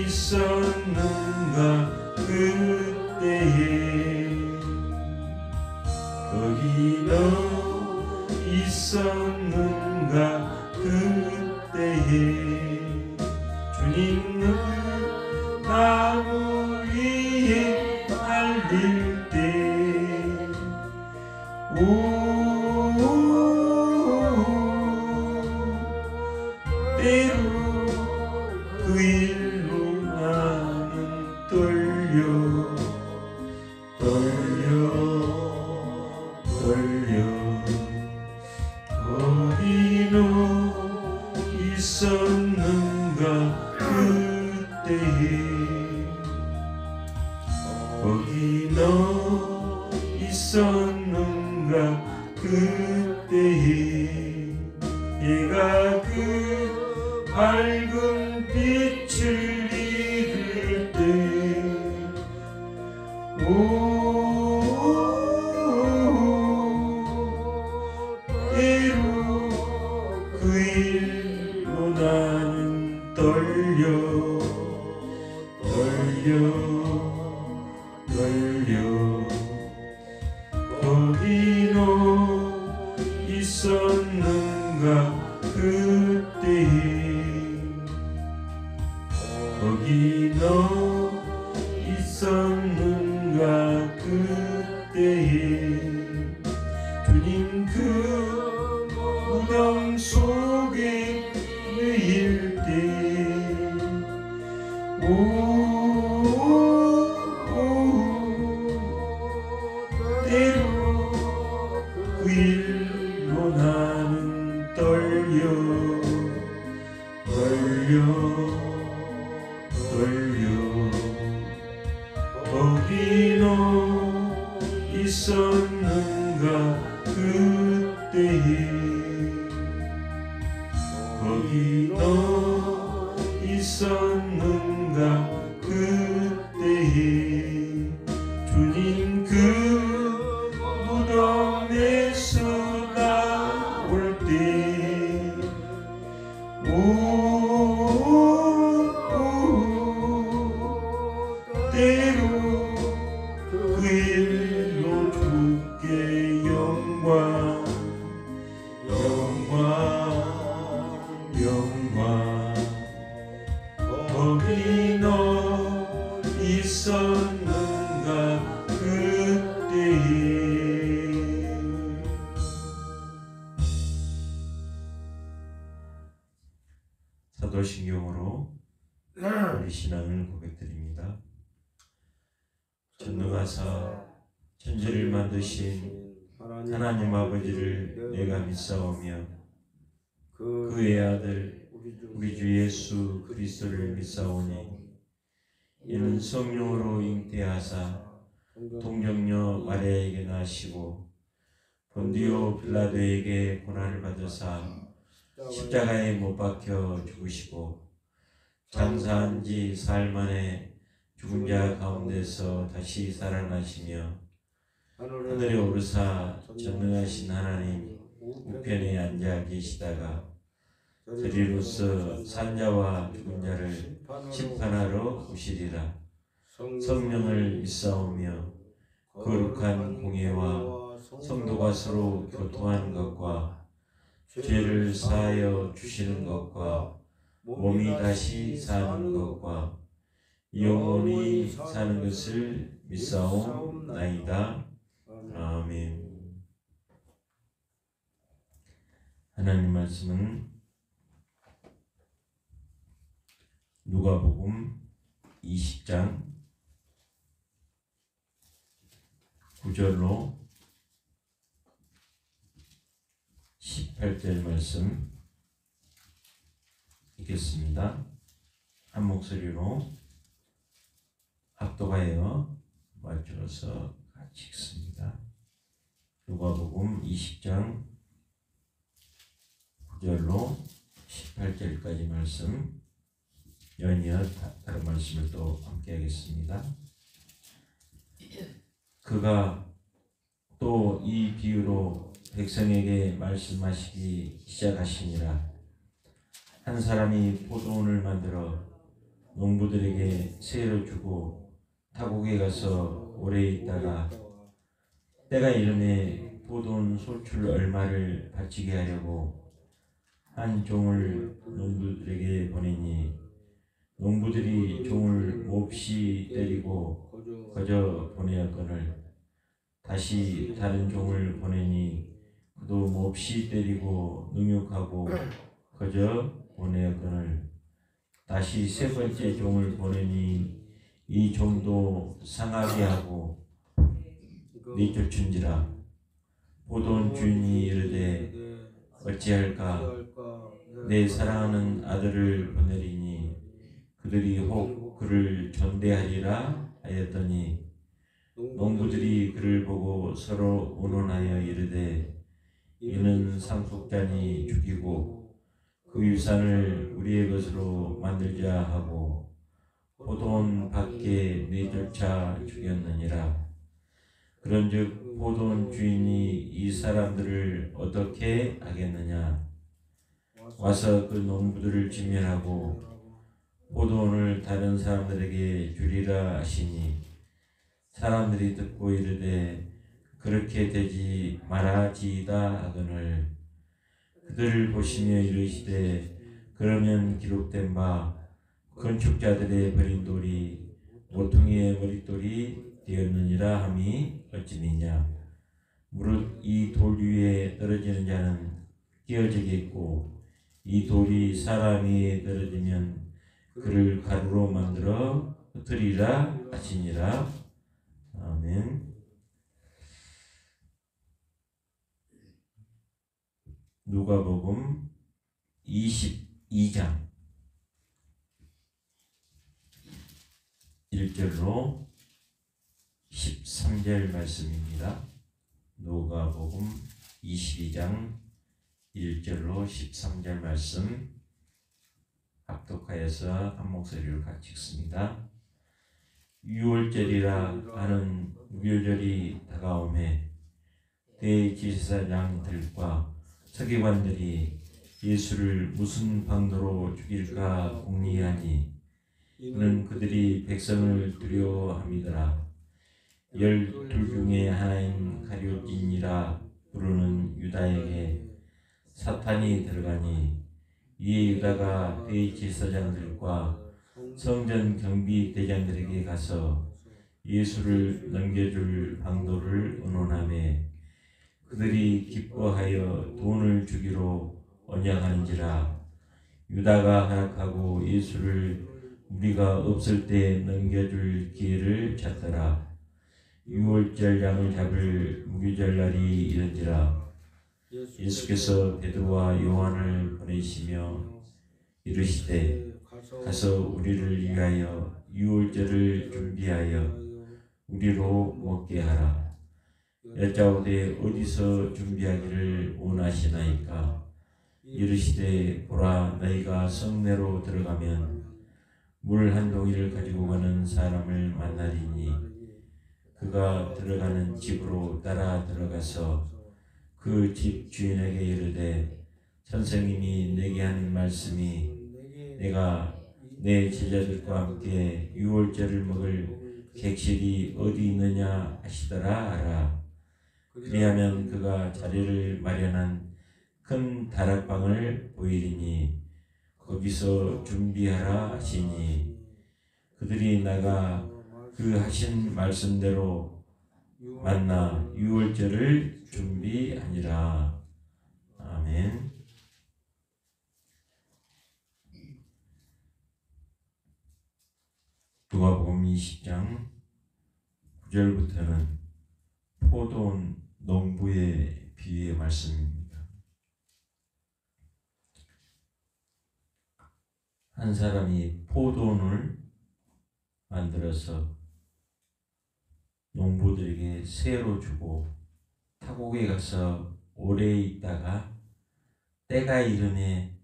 있었는가 그때에 거기 너 있었는가 그때에 주님은 나무 위에 달릴 때 때로 그 일로 나는 떨려 어디 너 있었는가 그때에 거기 너 있었는가 그때에 얘가 그 밝은 빛을 잃을 때 때로 그 일로 나는 떨려 거기 너 있었는가 그때에 거기 너 있었는가 그때에 주님 그 무덤 속에 누일 때 때로 그 일로 나는 떨려 거기 너 있었는가 그때에 거기 너 있었는가 그때에 주님 그 무덤에서 나올 때 때로 그 일로 주께 영광 거기 너 있었는가 그때에 사도신경으로 우리 신앙을 고백드립니다. 전능하사 천지를 만드신 하나님 아버지를 내가 믿사오며 그의 아들 우리 주 예수 그리스도를 믿사오니 이는 성령으로 잉태하사 동정녀 마리아에게 나시고 본디오 빌라도에게 고난을 받으사 십자가에 못 박혀 죽으시고 장사한 지 사흘 만에 죽은 자 가운데서 다시 살아나시며 하늘에 오르사 전능하신 하나님 우편에 앉아 계시다가 저리로서 산자와 죽은 자를 심판하러 오시리라. 성령을 믿사오며 거룩한 공예와 성도가 서로 교통하는 것과 죄를 사하여 주시는 것과 몸이 다시 사는 것과 영원히 사는 것을 믿사옵나이다. 아멘. 하나님 말씀은 누가복음 20장 9절로 18절 말씀 읽겠습니다. 한 목소리로 합독하여 맞춰서 같이 읽습니다. 누가복음 20장 9절로 18절까지 말씀 연이어 다른 말씀을 또 함께 하겠습니다. 그가 또 이 비유로 백성에게 말씀하시기 시작하시니라. 한 사람이 포도원을 만들어 농부들에게 세로 주고 타국에 가서 오래 있다가 때가 이름에 포도원 소출 얼마를 바치게 하려고 한 종을 농부들에게 보내니 농부들이 종을 몹시 때리고 거저 보내었거늘 다시 다른 종을 보내니 그도 몹시 때리고 능욕하고 거저 보내었거늘 다시 세 번째 종을 보내니 이 종도 상하게 하고 내쫓은지라 포도원 주인이 이르되 어찌할까 내 사랑하는 아들을 보내리니 그들이 혹 그를 전대하리라 하였더니 농부들이 그를 보고 서로 의논하여 이르되 이는 상속자니 죽이고 그 유산을 우리의 것으로 만들자 하고 포도원 밖에 내쫓아 죽였느니라. 그런즉 포도원 주인이 이 사람들을 어떻게 하겠느냐? 와서 그 농부들을 진멸하고 포도원을 다른 사람들에게 주리라 하시니 사람들이 듣고 이르되 그렇게 되지 말아지이다 하거늘 그들을 보시며 이르시되 그러면 기록된 바 건축자들의 버린 돌이 모퉁이의 머릿돌이 되었느니라 함이 어찌니냐. 무릇 이 돌 위에 떨어지는 자는 깨어지겠고 이 돌이 사람 위에 떨어지면 그를 가루로 만들어 흩으리라 하시니라. 아멘. 누가복음 22장 1절로 13절 말씀입니다. 누가복음 22장 1절로 13절 말씀 합독하여서 한 목소리로 같이 읽습니다. 유월절이라 하는 무교절이 다가오매 대제사장들과 서기관들이 예수를 무슨 방도로 죽일까 궁리하니 이는 그들이 백성을 두려워함이더라. 12 중에 하나인 가룟진이라 부르는 유다에게 사탄이 들어가니 이에 유다가 대제사장들과 성전 경비 대장들에게 가서 예수를 넘겨줄 방도를 의논하매 그들이 기뻐하여 돈을 주기로 언약하는지라. 유다가 허락하고 예수를 우리가 없을 때 넘겨줄 기회를 찾더라. 유월절 양을 잡을 무교절 날이 이른지라. 예수께서 베드로와 요한을 보내시며 이르시되 가서 우리를 위하여 유월절을 준비하여 우리로 먹게 하라. 여짜오되 어디서 준비하기를 원하시나이까? 이르시되 보라 너희가 성내로 들어가면 물 한 동이를 가지고 가는 사람을 만나리니 그가 들어가는 집으로 따라 들어가서 그 집 주인에게 이르되 선생님이 내게 하는 말씀이 내가 내 제자들과 함께 유월절을 먹을 객실이 어디 있느냐 하시더라 하라. 그리하면 그가 자리를 마련한 큰 다락방을 보이리니 거기서 준비하라 하시니 그들이 나가 그 하신 말씀대로 만나 유월절을 준비하니라. 아멘. 누가복음 20장 9절부터는 포도원 농부의 비유의 말씀입니다. 한 사람이 포도원을 만들어서 농부들에게 세로 주고 타국에 가서 오래 있다가 때가 이르매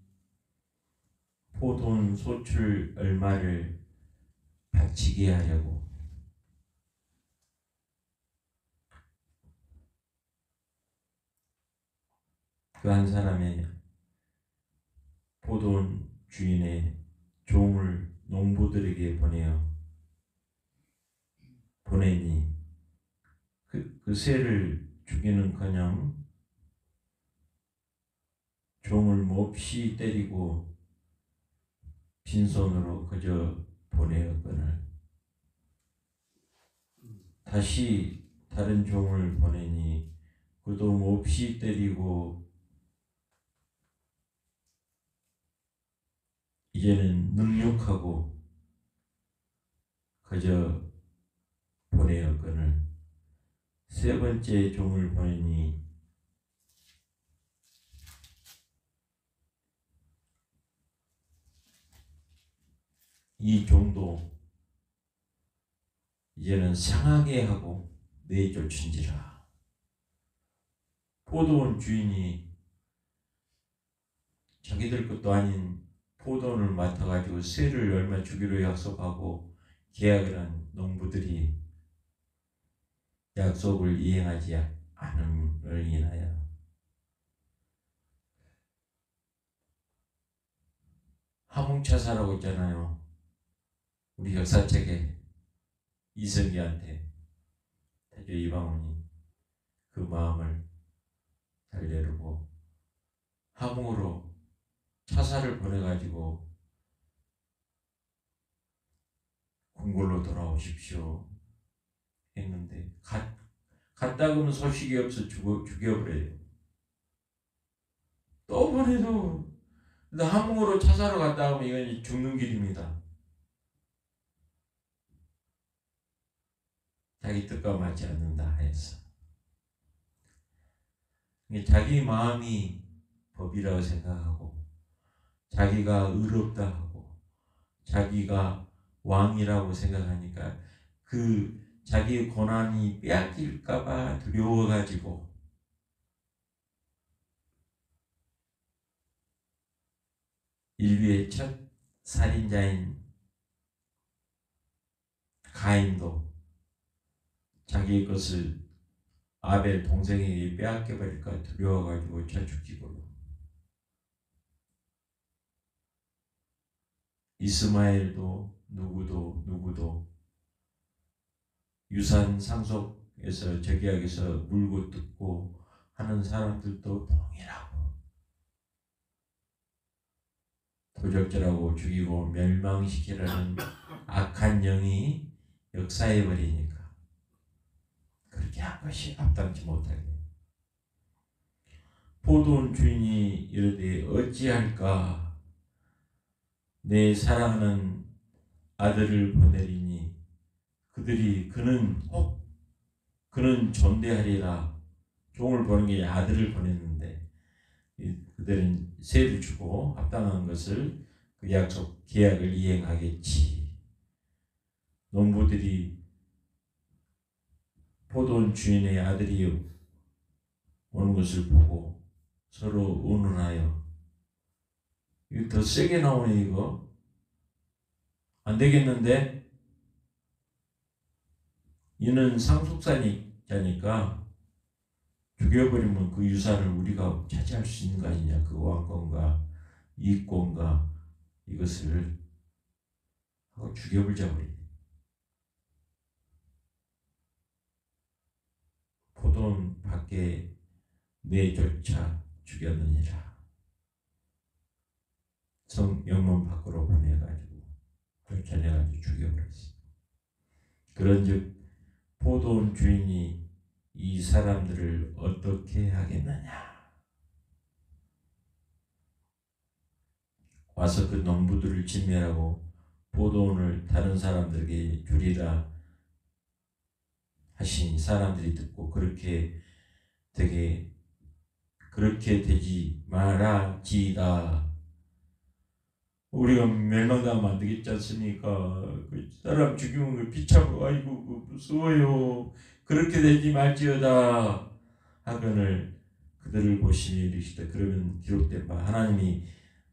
포도원 소출 얼마를 바치게 하려고 그 한 사람의 포도원 주인의 종을 농부들에게 보내니 그 새를 죽이는커녕 종을 몹시 때리고 빈손으로 그저 보내었거늘 다시 다른 종을 보내니 그도 몹시 때리고 이제는 능욕하고 그저 보내었거늘 세 번째 종을 보내니 이 종도 이제는 상하게 하고 내쫓은지라. 포도원 주인이 자기들 것도 아닌 포도원을 맡아가지고 새를 얼마 주기로 약속하고 계약을 한 농부들이 약속을 이행하지 않음을 인하여 하몽차사라고 있잖아요. 우리 역사책에 이성기한테 태조 이방원이 그 마음을 잘 내르고 함흥으로 차사를 보내가지고 궁궐로 돌아오십시오 했는데 갔다 그러면 소식이 없어 죽여버려요. 또 보내도 함흥으로 차사로 갔다 오면 이건 죽는 길입니다. 자기 뜻과 맞지 않는다 해서 자기 마음이 법이라고 생각하고 자기가 의롭다 하고 자기가 왕이라고 생각하니까 그 자기의 고난이 빼앗길까봐 두려워가지고 인류의 첫 살인자인 가인도 자기의 것을 아벨 동생에게 빼앗겨버릴까 두려워가지고 쳐 죽이고 이스마엘도 누구도 유산 상속에서 저기약에서 물고 뜯고 하는 사람들도 동일하고 도적질하고 죽이고 멸망시키려는 악한 영이 역사해 버리니까 그렇게 한 것이 앞당치 못하게 포도원 주인이 이르되 어찌할까 내 사랑하는 아들을 보내리니 그는 존대하리라. 종을 보낸 게 아들을 보냈는데 그들은 세를 주고 합당한 것을 그 약속 계약을 이행하겠지. 농부들이 포도원 주인의 아들이 오는 것을 보고 서로 의논하여 이거 더 세게 나오네. 이거 안 되겠는데 이는 상속자니까 죽여버리면 그 유산을 우리가 차지할 수 있는 거 아니냐. 그 왕권과 이권과 이것을 하고 죽여버리자. 포도원 밖에 내쫓아 죽였느니라. 영문 밖으로 보내가지고 쫓아내가지고 죽여버렸어. 그런즉 포도원 주인이 이 사람들을 어떻게 하겠느냐. 와서 그 농부들을 진멸하고 포도원을 다른 사람들에게 주리라 하시니 사람들이 듣고 그렇게 되지 말아지이다. 우리가 멸망당하면 안 되겠지 않습니까? 그 사람 죽이면 그 비참하고 아이고 무서워요. 그렇게 되지 말지어다 하거늘 그들을 보시니 이르시되 그러면 기록된 바 하나님이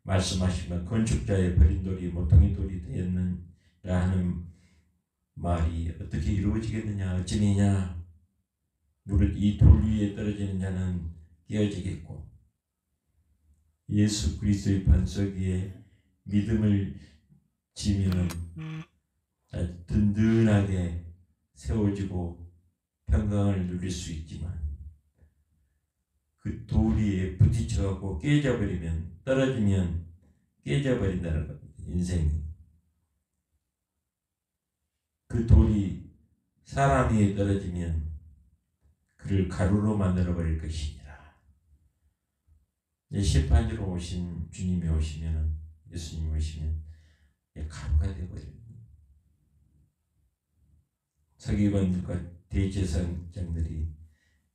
말씀하시면 건축자의 버린 돌이 모퉁이 돌이 되었느냐 하는 말이 어떻게 이루어지겠느냐. 어찌니냐. 무릇 이 돌 위에 떨어지는 자는 깨어지겠고 예수 그리스도의 반석 위에 믿음을 지면은 든든하게 세워지고 평강을 누릴 수 있지만 그 돌이 부딪혀갖고 깨져버리면, 떨어지면 깨져버린다는 겁니다. 인생이. 그 돌이 사람 위에 떨어지면 그를 가루로 만들어버릴 것이니라. 심판주로 오신 주님이 오시면, 예수님이 오시면 가루가 되어버립니다. 서기관들과 대제사장들이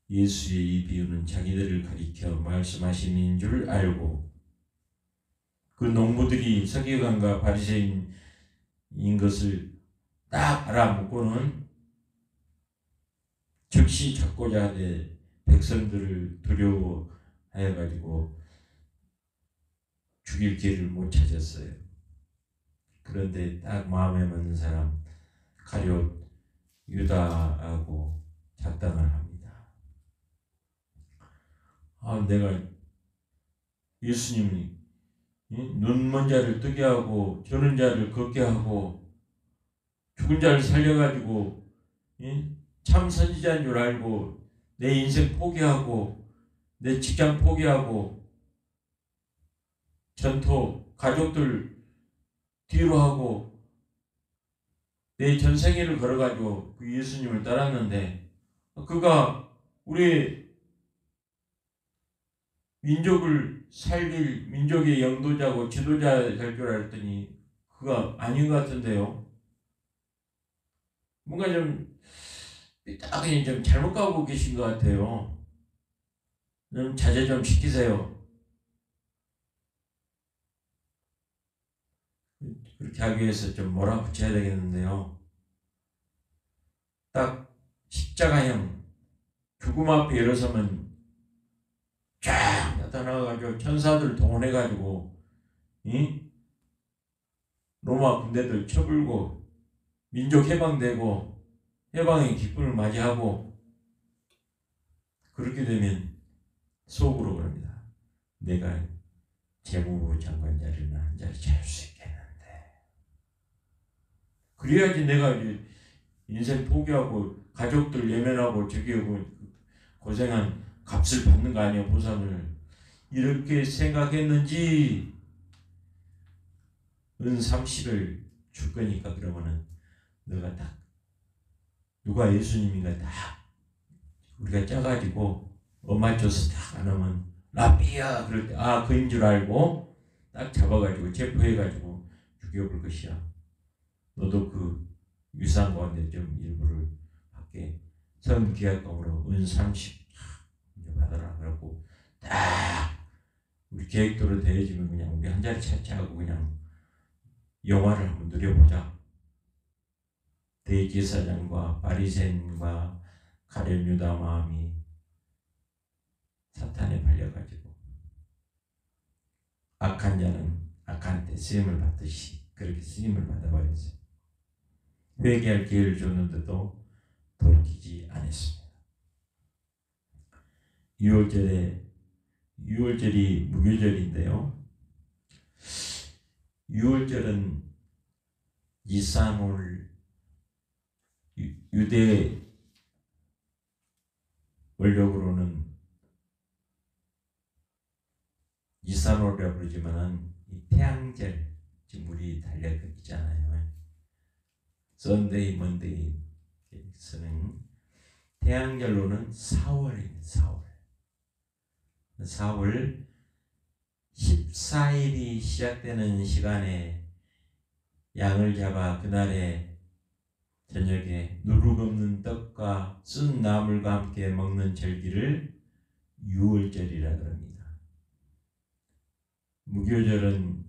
예수의 이 비유는 자기들을 가리켜 말씀하시는 줄 알고 그 농부들이 서기관과 바리새인인 것을 딱 알아먹고는 즉시 잡고자 하되 백성들을 두려워하여 가지고 죽일 길을 못 찾았어요. 그런데 딱 마음에 맞는 사람 가룟 유다하고 작당을 합니다. 내가 예수님이 눈먼 자를 뜨게 하고 저는 자를 걷게 하고 죽은 자를 살려가지고 참 선지자인 줄 알고 내 인생 포기하고 내 직장 포기하고 전토 가족들 뒤로 하고 내 전생애를 걸어가지고 그 예수님을 따랐는데 그가 우리 민족을 살릴 민족의 영도자고 지도자 될 줄 알았더니 그가 아닌 것 같은데요. 뭔가 좀 삐딱하게 좀 잘못 가고 계신 것 같아요. 좀 자제 좀 시키세요. 그렇게 하기 위해서 좀 몰아붙여야 되겠는데요. 딱 십자가형 죽음 앞에 일어서면 쫙 나타나가지고 천사들 동원해가지고 로마 군대들 쳐불고 민족 해방되고 해방의 기쁨을 맞이하고 그렇게 되면 속으로 그럽니다. 내가 재무부 장관 자리는 한 자리 채울 수 있겠는데. 그래야지 내가 이제 인생 포기하고 가족들 예면하고 저기 고생한 값을 받는 거 아니야, 보상을. 이렇게 생각했는지 은 30을 줄 거니까 그러면은 너가 딱 누가 예수님인가 딱 우리가 짜가지고 엄마줘서 딱 안 하면 라삐야 그럴 때 그인 줄 알고 딱 잡아가지고 체포해가지고 죽여볼 것이야. 너도 그 유산 가운데 좀 일부를 받게 선기약금으로 은 30 받아라. 그래갖고 딱 우리 계획대로 대해지면 그냥 우리 한 자리 차치하고 그냥 영화를 한번 누려보자. 대제사장과 바리새인과 가룟 유다 마음이 사탄에 팔려가지고 악한 자는 악한 때 쓰임을 받듯이 그렇게 쓰임을 받아버렸어요. 회개할 기회를 줬는데도 돌이키지 않았습니다. 6월절이 무교절인데요. 6월절은 니산월 유대 원력으로는 니산월이라고 그러지만은 이 태양절 지금 우리 달력 있잖아요. 선데이, 먼데이에서는 태양절로는 4월입니다. 4월 14일이 시작되는 시간에 양을 잡아 그날에 저녁에 누룩 없는 떡과 쓴 나물과 함께 먹는 절기를 6월절이라 그럽니다. 무교절은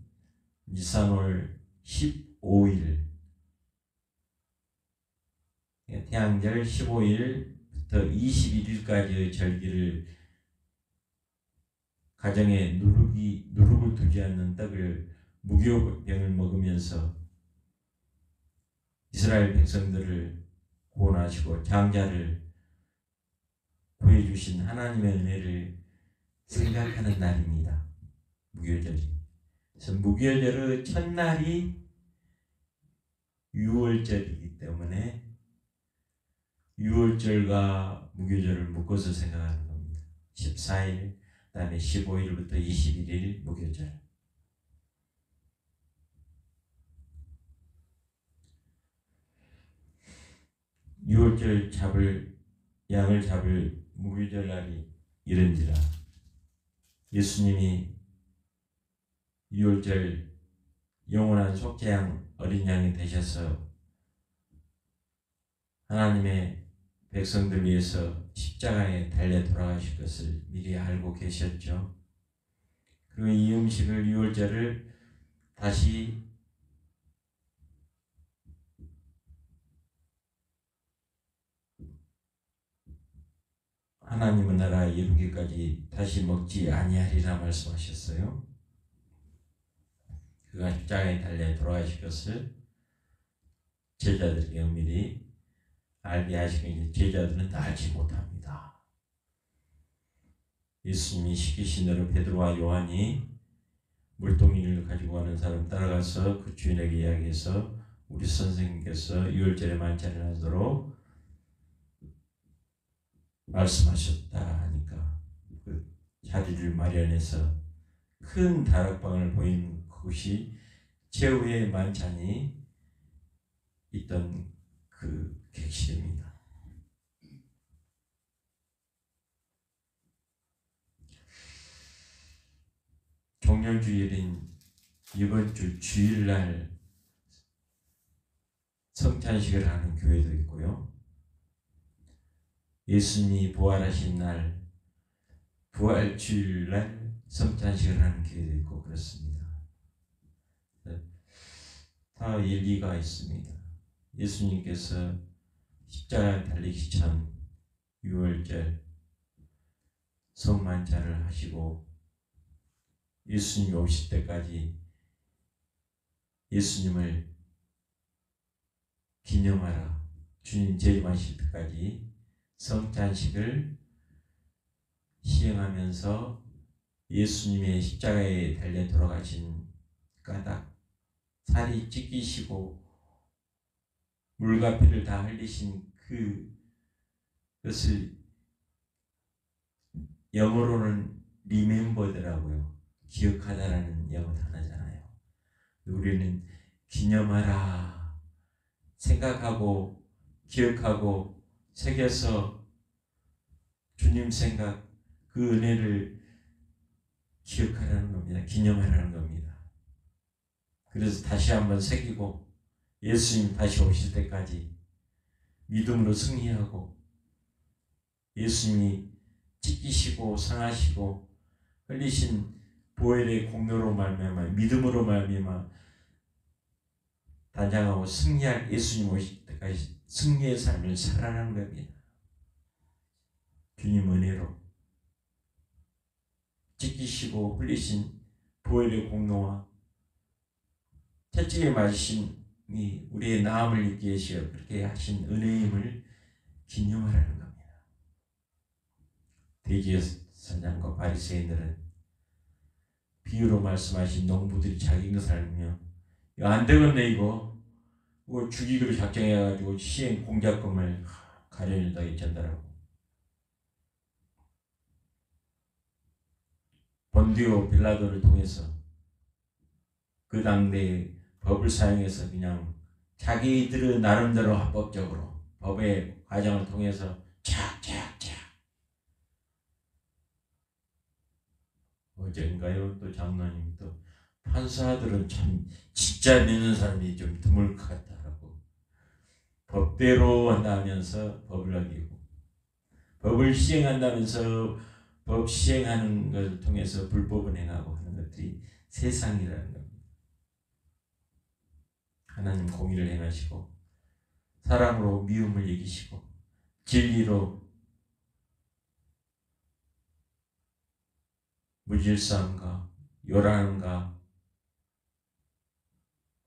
니산월 15일 태양절 15일부터 21일까지의 절기를 가정에 누룩을 두지 않는 떡을 무교병을 먹으면서 이스라엘 백성들을 구원하시고 장자를 구해주신 하나님의 은혜를 생각하는 날입니다. 무교절이. 그래서 무교절의 첫날이 유월절이기 때문에 유월절과 무교절을 묶어서 생각하는 겁니다. 14일, 그 다음에 15일부터 21일 무교절. 유월절 양을 잡을 무교절 날이 이른지라. 예수님이 유월절 영원한 속죄양 어린 양이 되셔서 하나님의 백성들 위해서 십자가에 달려 돌아가실 것을 미리 알고 계셨죠. 그리고 이 음식을 유월절을 다시 하나님의 나라 이루기까지 다시 먹지 아니하리라 말씀하셨어요. 그가 십자가에 달려 돌아가실 것을 제자들에게 미리 알게 하시고 제자들은 다 알지 못합니다. 예수님이 시키신 대로 베드로와 요한이 물동이를 가지고 가는 사람 따라가서 그 주인에게 이야기해서 우리 선생님께서 유월절에 만찬을 하도록 말씀하셨다 하니까 그 자리를 마련해서 큰 다락방을 보인 그곳이 최후의 만찬이 있던 그 객실입니다. 종려주일인 이번 주 주일날 성찬식을 하는 교회도 있고요. 예수님이 부활하신 날 부활주일날 성찬식을 하는 교회도 있고 그렇습니다. 다 일리가 있습니다. 예수님께서 십자가에 달리기 전 유월절 성만찬을 하시고 예수님이 오실 때까지 예수님을 기념하라. 주님 재림하실 때까지 성찬식을 시행하면서 예수님의 십자가에 달려 돌아가신 까닭, 살이 찢기시고 물과 피를 다 흘리신 그것을 영어로는 리멤버더라고요. 기억하다라는 영어 단어잖아요. 우리는 기념하라, 생각하고 기억하고 새겨서 주님 생각, 그 은혜를 기억하라는 겁니다. 기념하라는 겁니다. 그래서 다시 한번 새기고 예수님 다시 오실 때까지 믿음으로 승리하고 예수님이 찢기시고 상하시고 흘리신 보혈의 공로로 말미암아 믿음으로 말미암아 단장하고 승리할 예수님 오실 때까지 승리의 삶을 살아가는 겁니다. 주님 은혜로 찢기시고 흘리신 보혈의 공로와 채찍에 맞으심이 우리의 나음을 잊게 하시어 그렇게 하신 은혜임을 기념하라는 겁니다. 돼지의 사냥과 바리새인들은 비유로 말씀하신 농부들이 자기 것을 알며 안 되겠네 이거 죽이기로 작정해가지고 시행 공작금을 가려준다고 전달하고 본디오 빌라도를 통해서 그 당대의 법을 사용해서 그냥 자기들의 나름대로 합법적으로 법의 과정을 통해서 착착착 어젠가요 또 장로님 또 판사들은 참 진짜 믿는 사람이 좀 드물 것 같다라고 법대로 한다면서 법을 어기고 법을 시행한다면서 법 시행하는 것을 통해서 불법을 행하고 하는 것들이 세상이라는 겁니다. 하나님 공의를 행하시고 사랑으로 미움을 이기시고 진리로 무질서함과 요란함과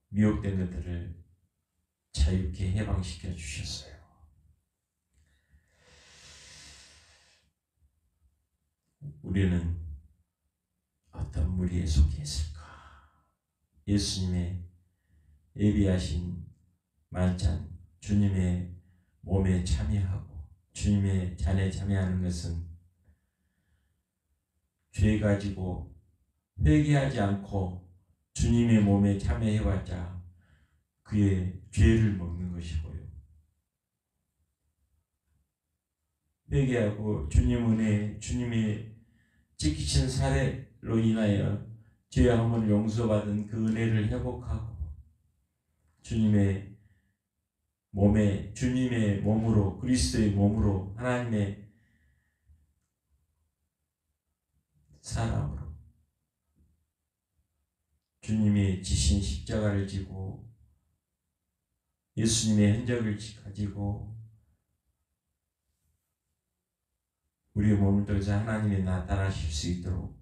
미혹된 것들을 자유케 해방시켜 주셨어요. 우리는 어떤 무리에 속해 있을까? 예수님의 예비하신 만찬 주님의 몸에 참여하고 주님의 잔에 참여하는 것은 죄 가지고 회개하지 않고 주님의 몸에 참여해봤자 그의 죄를 먹는 것이고요. 회개하고 주님 은혜, 주님의 지키신 사례로 인하여 죄함을 용서받은 그 은혜를 회복하고 주님의 몸에, 주님의 몸으로, 그리스도의 몸으로, 하나님의 사람으로 주님이 지신 십자가를 지고 예수님의 흔적을 가지고 우리의 몸을 통해서 하나님이 나타나실 수 있도록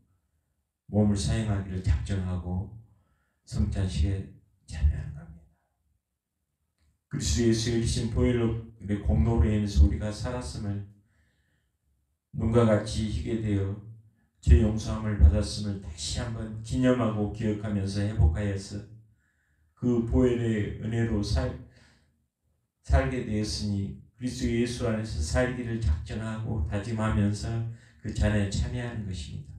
몸을 사용하기를 작정하고 성찬식에 참여하는 겁니다. 그리스도 예수의 일신 보혈의 공로로 인해서 우리가 살았음을 눈과 같이 희게 되어 죄 용서함을 받았음을 다시 한번 기념하고 기억하면서 회복하여서 그 보혈의 은혜로 살게 되었으니 그리스도 예수 안에서 살기를 작정하고 다짐하면서 그 잔에 참여하는 것입니다.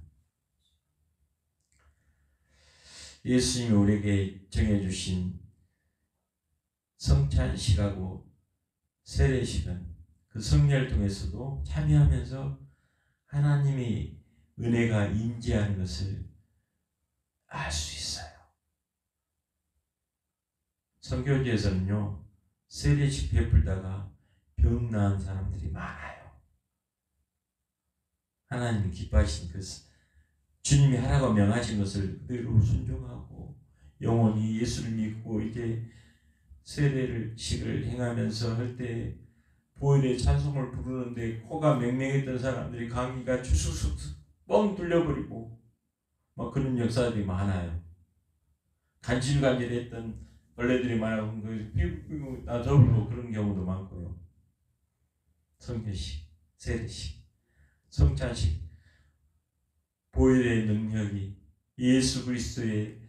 예수님이 우리에게 정해주신 성찬식하고 세례식은 그 성례를 통해서도 참여하면서 하나님이 은혜가 임재하는 것을 알 수 있어요. 선교지에서는요, 세례식 베풀다가 병 나은 사람들이 많아요. 하나님이 기뻐하신 그 주님이 하라고 명하신 것을 그대로 순종하고 영원히 예수를 믿고 이제 세례식을 행하면서 할 때 보혈의 찬송을 부르는데 코가 맹맹했던 사람들이 감기가 주수수 뻥 뚫려버리고 막 그런 역사들이 많아요. 간질간질했던 벌레들이 많아서 피부 다 접고 그런 경우도 많고요. 성례식, 세례식, 성찬식, 보혈의 능력이 예수 그리스도의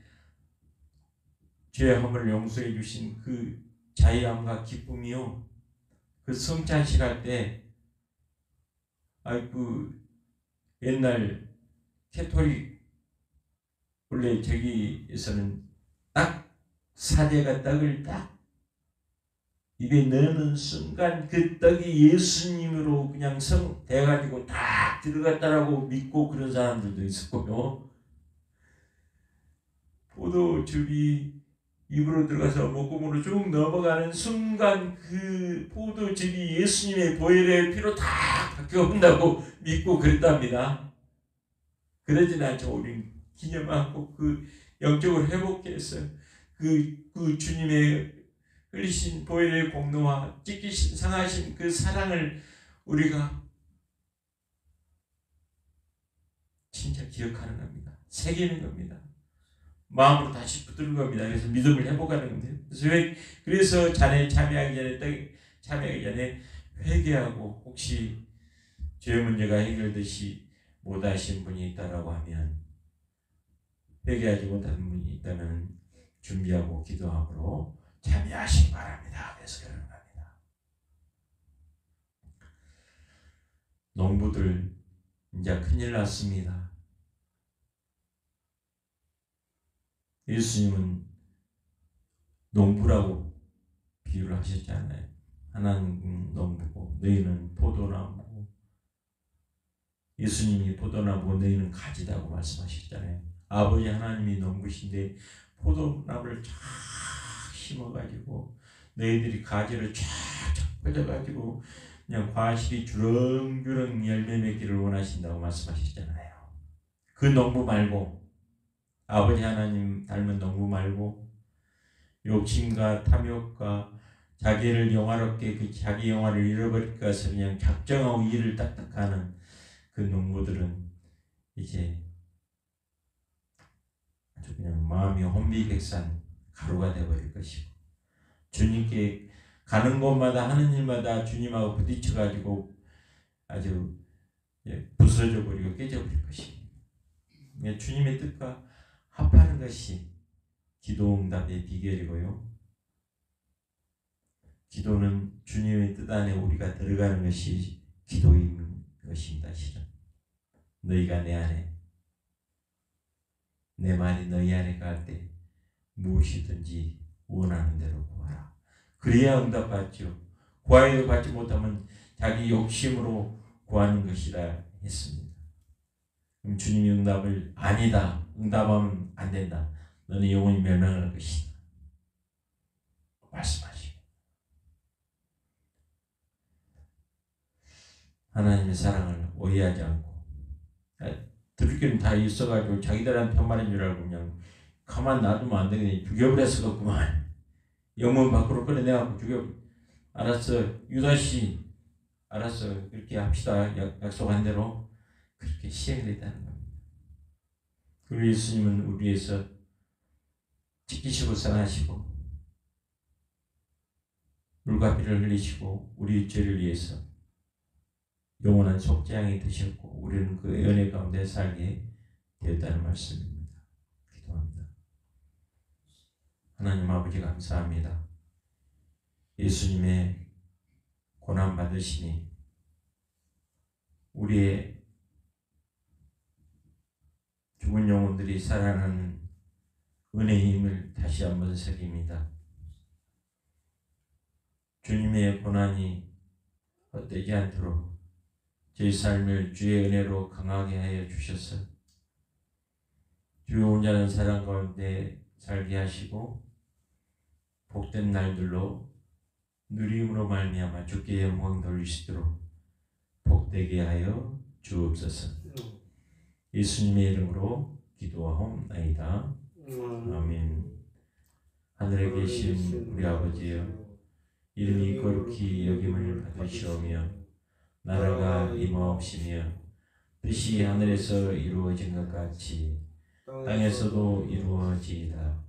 죄함을 용서해 주신 그 자유함과 기쁨이요. 그 성찬식 할 때, 옛날 캐토릭 원래 저기에서는 딱 사제가 떡을 딱 입에 넣는 순간 그 떡이 예수님으로 그냥 돼가지고 딱 들어갔다라고 믿고 그런 사람들도 있었고요. 포도즙이 입으로 들어가서 목구멍으로 쭉 넘어가는 순간 그 포도즙이 예수님의 보혈의 피로 다 바뀌어온다고 믿고 그랬답니다. 그러진 않죠. 우리는 기념하고 그 영적으로 회복해서 그 주님의 흘리신 보혈의 공로와 찢기신 상하신 그 사랑을 우리가 진짜 기억하는 겁니다. 새기는 겁니다. 마음으로 다시 붙드는 겁니다. 그래서 믿음을 회복하는 겁니다. 그래서 잔에 참여하기 전에 회개하고 혹시 죄 문제가 해결되지 못하신 분이 있다라고 하면 회개하지 못하는 분이 있다면 준비하고 기도함으로 참여하시기 바랍니다. 그래서 그러는 겁니다. 농부들 이제 큰일 났습니다. 예수님은 농부라고 비유를 하셨잖아요. 하나는 농부고 너희는 포도나무고 예수님이 포도나무고 너희는 가지다고 말씀하셨잖아요. 아버지 하나님이 농부신데 포도나무를 쫙 심어가지고 너희들이 가지를 쫙쫙 뻗어가지고 그냥 과실이 주렁주렁 열매 맺기를 원하신다고 말씀하셨잖아요. 그 농부 말고 아버지 하나님 닮은 농부 말고 욕심과 탐욕과 자기를 영화롭게 그 자기 영화를 잃어버릴 것을 그냥 작정하고 일을 딱딱하는 그 농부들은 이제 아주 그냥 마음이 혼비백산 가루가 되어버릴 것이고 주님께 가는 곳마다 하는 일마다 주님하고 부딪혀가지고 아주 부서져 버리고 깨져버릴 것입니다. 주님의 뜻과 합하는 것이 기도응답의 비결이고요. 기도는 주님의 뜻 안에 우리가 들어가는 것이 기도인 것입니다. 실은 너희가 내 안에, 내 말이 너희 안에 갈 때 무엇이든지 원하는 대로 구하라. 그래야 응답받죠. 구하여도 받지 못하면 자기 욕심으로 구하는 것이라 했습니다. 그럼 주님이 응답을 아니다, 응답하면 안 된다, 너는 영원히 멸망할 것이다 말씀하시고, 하나님의 사랑을 오해하지 않고, 들을 길은 다 있어가지고 자기들한테 편말인 줄 알고 그냥 가만 놔두면 안 되겠네. 죽여버렸었구만. 영문 밖으로 끌어내갖고 알았어, 유다씨, 알았어, 그렇게 합시다. 약속한 대로 그렇게 시행됐다는 겁니다. 그리고 예수님은 우리 위해서 찢기시고 상하시고 물과 피를 흘리시고 우리 죄를 위해서 영원한 속죄양이 되셨고 우리는 그 은혜 가운데 살게 되었다는 말씀입니다. 기도합니다. 하나님 아버지 감사합니다. 예수님의 고난 받으시니 우리의 죽은 영혼들이 살아나는 은혜의 힘을 다시 한번 새깁니다. 주님의 고난이 헛되지 않도록 저희 삶을 주의 은혜로 강하게 하여 주셔서 주의 온전한 사랑 가운데 살게 하시고 복된 날들로 누림으로 말미암아 주께 영광 돌리시도록 복되게 하여 주옵소서. 예수님의 이름으로 기도하옵나이다. 아멘. 하늘에 계신 우리 아버지여, 이름이 거룩히 여김을 받으시오며 나라가 임하옵시며 뜻이 하늘에서 이루어진 것 같이 땅에서도 이루어지이다.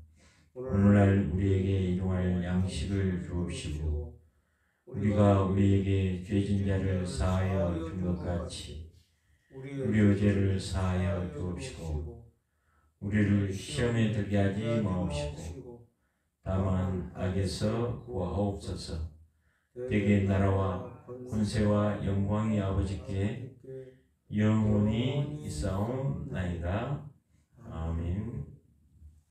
오늘날 우리에게 일용할 양식을 주옵시고 우리가 우리에게 죄진 자를 사하여 준 것 같이 우리의 죄를 사하여 주옵시고 우리를 시험에 들게 하지 마옵시고 다만 악에서 구하옵소서. 대개 나라와 권세와 영광이 아버지께 영원히 있사옵나이다. 아멘.